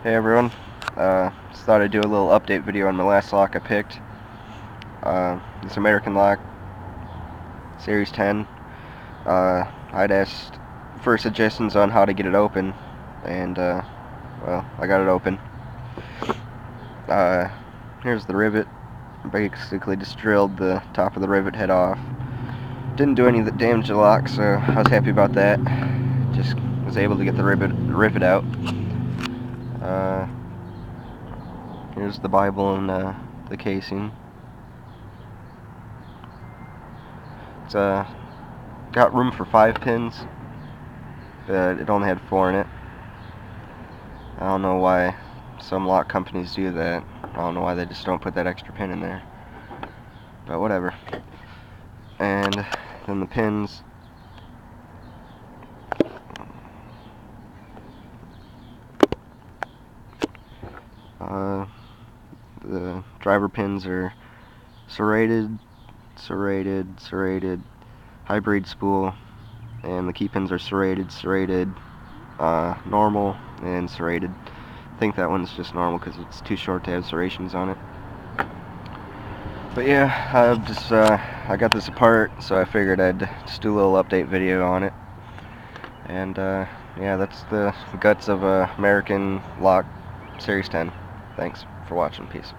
Hey everyone, just thought I'd do a little update video on my last lock I picked. This American lock, Series 10. I'd asked for suggestions on how to get it open, and well, I got it open. Uh, Here's the rivet. Basically just drilled the top of the rivet head off. Didn't do any damage to the lock, so I was happy about that. Just was able to get the rivet out. Here's the Bible and the casing. It's got room for 5 pins, but it only had 4 in it. I don't know why some lock companies do that. I don't know why they just don't put that extra pin in there, but whatever. And then the pins, the driver pins are serrated, hybrid spool, and the key pins are serrated, normal, and serrated. I think that one's just normal because it's too short to have serrations on it. But yeah, I got this apart, so I figured I'd just do a little update video on it. And yeah, that's the guts of American Lock Series 10. Thanks for watching. Peace.